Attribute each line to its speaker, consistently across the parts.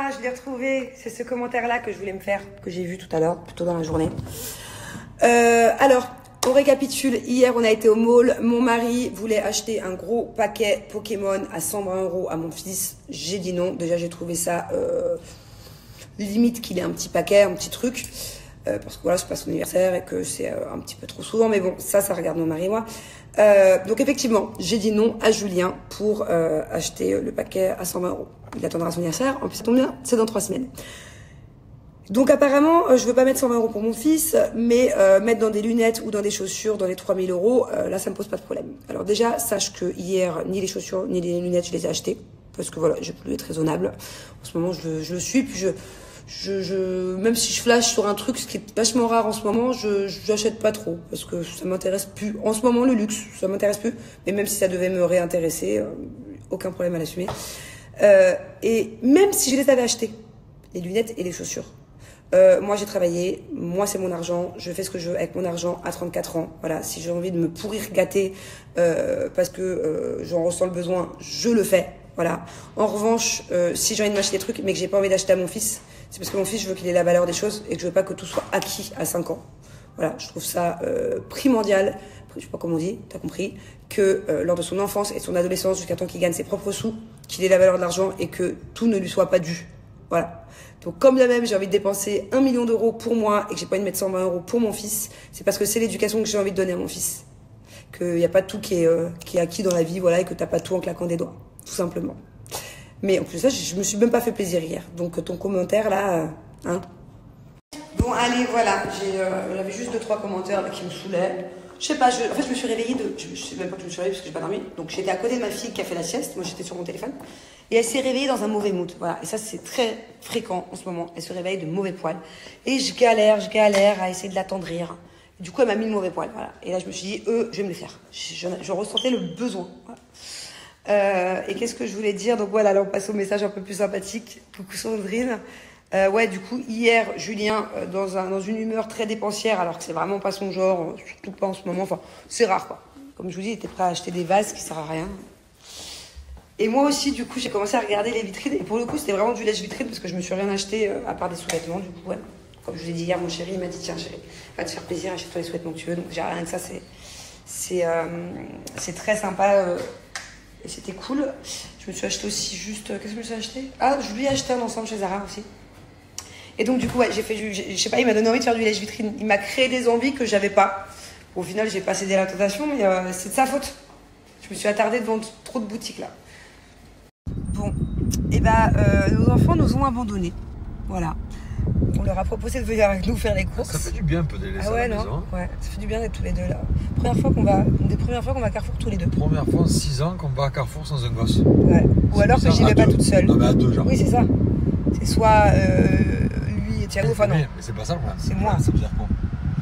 Speaker 1: voilà, je l'ai retrouvé. C'est ce commentaire-là que je voulais me faire, que j'ai vu tout à l'heure, plutôt dans la journée. Alors, on récapitule. Hier, on a été au mall. Mon mari voulait acheter un gros paquet Pokémon à 120 € à mon fils. J'ai dit non. Déjà, j'ai trouvé ça limite qu'il ait un petit paquet, un petit truc. Parce que voilà, c'est pas son anniversaire et que c'est un petit peu trop souvent. Mais bon, ça regarde mon mari et moi. Donc effectivement, j'ai dit non à Julien pour acheter le paquet à 120 €. Il attendra son anniversaire. En plus, ça tombe bien, c'est dans 3 semaines. Donc apparemment, je veux pas mettre 120 € pour mon fils, mais mettre dans des lunettes ou dans des chaussures dans les 3000 €, là, ça me pose pas de problème. Alors déjà, sache que hier, ni les chaussures ni les lunettes, je les ai achetées. Parce que voilà, j'ai voulu être raisonnable. En ce moment, je le suis, puis même si je flash sur un truc, ce qui est vachement rare en ce moment, j'achète pas trop parce que ça m'intéresse plus. En ce moment, le luxe, ça m'intéresse plus. Mais même si ça devait me réintéresser, aucun problème à l'assumer. Et même si je les avais achetées, les lunettes et les chaussures, moi j'ai travaillé, moi c'est mon argent, je fais ce que je veux avec mon argent à 34 ans. Voilà, si j'ai envie de me pourrir gâter parce que j'en ressens le besoin, je le fais. Voilà. En revanche, si j'ai envie de m'acheter des trucs mais que j'ai pas envie d'acheter à mon fils, c'est parce que mon fils, je veux qu'il ait la valeur des choses et que je veux pas que tout soit acquis à 5 ans. Voilà, je trouve ça primordial, je sais pas comment on dit, t'as compris, que lors de son enfance et de son adolescence, jusqu'à temps qu'il gagne ses propres sous, qu'il ait la valeur de l'argent et que tout ne lui soit pas dû. Voilà. Donc comme de même, j'ai envie de dépenser 1 million d'euros pour moi et que j'ai pas envie de mettre 120 € pour mon fils, c'est parce que c'est l'éducation que j'ai envie de donner à mon fils. Qu'il n'y a pas tout qui est acquis dans la vie, voilà, et que t'as pas tout en claquant des doigts, tout simplement. Mais en plus de ça, je me suis même pas fait plaisir hier. Donc ton commentaire là, hein. Bon allez, voilà, j'avais juste 2-3 commentaires là, qui me saoulaient. Je sais pas, en fait je me suis réveillée je sais même pas que je me suis réveillée parce que j'ai pas dormi. Donc j'étais à côté de ma fille qui a fait la sieste, moi j'étais sur mon téléphone. Et elle s'est réveillée dans un mauvais mood, voilà. Et ça c'est très fréquent en ce moment, elle se réveille de mauvais poil. Et je galère à essayer de l'attendrir. Du coup elle m'a mis le mauvais poil, voilà. Et là je me suis dit, je vais me le faire. Je ressentais le besoin, voilà. Et qu'est-ce que je voulais dire? Donc voilà, là on passe au message un peu plus sympathique. Coucou Sandrine. Ouais, du coup, hier, Julien, dans une humeur très dépensière, alors que c'est vraiment pas son genre, surtout pas en ce moment, enfin, c'est rare, quoi. Comme je vous dis, il était prêt à acheter des vases qui servent à rien. Et moi aussi, du coup, j'ai commencé à regarder les vitrines, et pour le coup, c'était vraiment du lèche-vitrine, parce que je me suis rien acheté, à part des sous-vêtements, du coup, ouais. Comme je vous l'ai dit hier, mon chéri, il m'a dit, tiens, chéri, va te faire plaisir, achète-toi les sous-vêtements que tu veux, donc j'ai rien que ça, c'est très sympa, et c'était cool. Je me suis acheté aussi juste, qu'est-ce que je me suis acheté? Ah, je lui ai acheté un ensemble chez Zara aussi. Et donc du coup, ouais, je sais pas, il m'a donné envie de faire du lèche-vitrine. Il m'a créé des envies que j'avais pas. Au final, j'ai pas cédé à la tentation, mais c'est de sa faute. Je me suis attardée devant trop de boutiques là. Bon, et nos enfants nous ont abandonnés. Voilà. On leur a proposé de venir avec nous faire les courses.
Speaker 2: Ça fait du bien un peu de les laisser
Speaker 1: ouais,
Speaker 2: à la
Speaker 1: non
Speaker 2: maison.
Speaker 1: Ouais, ça fait du bien d'être tous les deux là. Une des premières fois qu'on va à Carrefour tous les deux.
Speaker 2: Première fois en 6 ans qu'on va à Carrefour sans un gosse.
Speaker 1: Ouais. Ou alors que j'y vais pas toute seule.
Speaker 2: Non mais à deux genre.
Speaker 1: Oui, c'est ça. C'est soit lui et Thiago, enfin non.
Speaker 2: Mais c'est pas ça le problème.
Speaker 1: C'est moi.
Speaker 2: Ça veut dire quoi?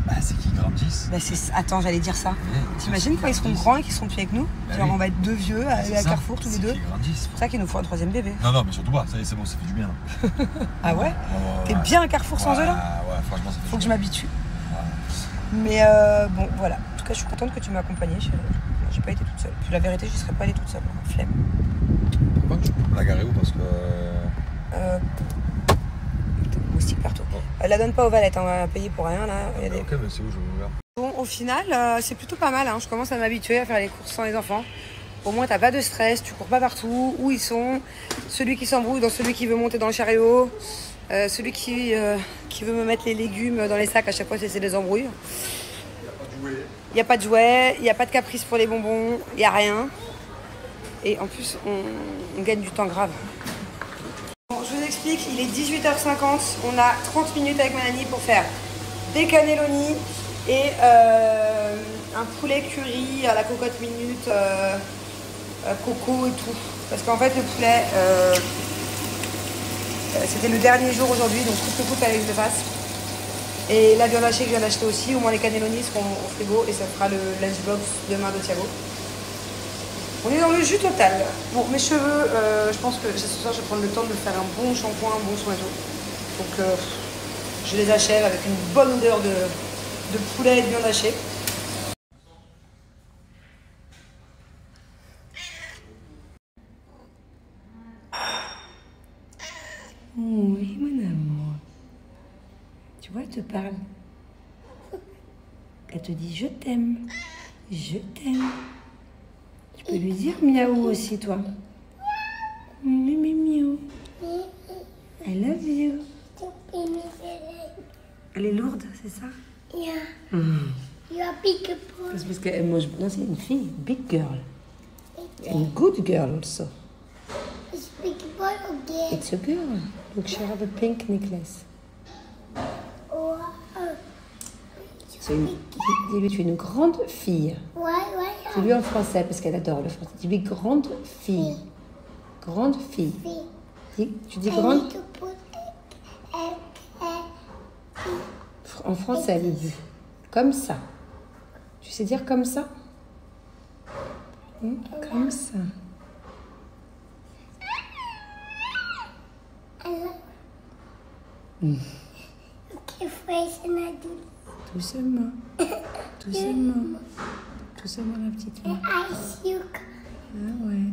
Speaker 2: Bah c'est qu'ils grandissent.
Speaker 1: Attends, j'allais dire ça. T'imagines quand ils seront grands et qu'ils seront plus avec nous? Genre on va être deux vieux à aller à Carrefour tous les deux. C'est pour ça qu'il nous faut un 3e bébé.
Speaker 2: Non, mais surtout pas, ça y est, c'est bon, ça fait du bien là.
Speaker 1: Ah ouais? T'es bien à Carrefour sans eux là?
Speaker 2: Ouais, franchement, ça fait
Speaker 1: Faut que je m'habitue. Mais bon, voilà. En tout cas, je suis contente que tu m'aies accompagnée, chérie. J'ai pas été toute seule. Puis la vérité, je serais pas allée toute seule. Flemme.
Speaker 2: Pourquoi tu peux la garer où? Parce que.
Speaker 1: Moustique partout. Elle la donne pas aux valettes, on va payer pour rien là.
Speaker 2: Ok, mais c'est où je veux voir.
Speaker 1: Bon, au final, c'est plutôt pas mal. Hein. Je commence à m'habituer à faire les courses sans les enfants. Au moins, t'as pas de stress, tu cours pas partout. Où ils sont? Celui qui s'embrouille dans celui qui veut monter dans le chariot. Celui qui veut me mettre les légumes dans les sacs, à chaque fois, c'est des embrouilles. Il n'y a pas de jouets, il n'y a pas de caprice pour les bonbons, il n'y a rien. Et en plus, on gagne du temps grave. Bon, je vous explique, il est 18h50. On a 30 minutes avec ma nanny pour faire des cannelloni et un poulet curry à la cocotte minute, coco et tout. Parce qu'en fait, le poulet, c'était le dernier jour aujourd'hui, donc coûte que coûte, fallait que je le fasse. Et la viande hachée que je viens d'acheter aussi, au moins les cannelloni seront au frigo et ça fera le lunchbox demain de Thiago. On est dans le jus total. Bon, mes cheveux, je pense que ce soir je vais prendre le temps de me faire un bon shampoing, un bon soin et tout. Donc je les achève avec une bonne odeur de poulet et de viande hachée. Oui, mon amour. Tu vois, elle te parle. Elle te dit je t'aime. Je t'aime. Tu peux lui dire miaou aussi, toi. Mimi miaou. I love you. Elle est lourde, c'est ça?
Speaker 3: Yeah.
Speaker 1: Mm.
Speaker 3: You are big boy.
Speaker 1: C'est parce qu'elle mange. Non, c'est une fille. Big girl. And good girl also.
Speaker 3: It's big boy again.
Speaker 1: It's a girl. Look, she have a pink necklace.
Speaker 3: Wow.
Speaker 1: C'est une... Dis-lui, tu es une grande fille.
Speaker 3: Ouais.
Speaker 1: Dis-lui en français, parce qu'elle adore le français. Dis-lui grande fille. Grande fille. Tu dis
Speaker 3: I
Speaker 1: grande?
Speaker 3: need to put
Speaker 1: En français, lui dit. Comme ça. Tu sais dire comme ça? Comme ça.
Speaker 3: Okay, face and I do.
Speaker 1: Doucement. Doucement. Doucement, la petite fille.
Speaker 3: I see you.
Speaker 1: Ah ouais.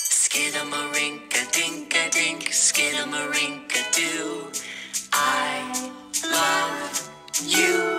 Speaker 4: Skidamarinka-dinka-dink, skidamarinka-doo. I love you.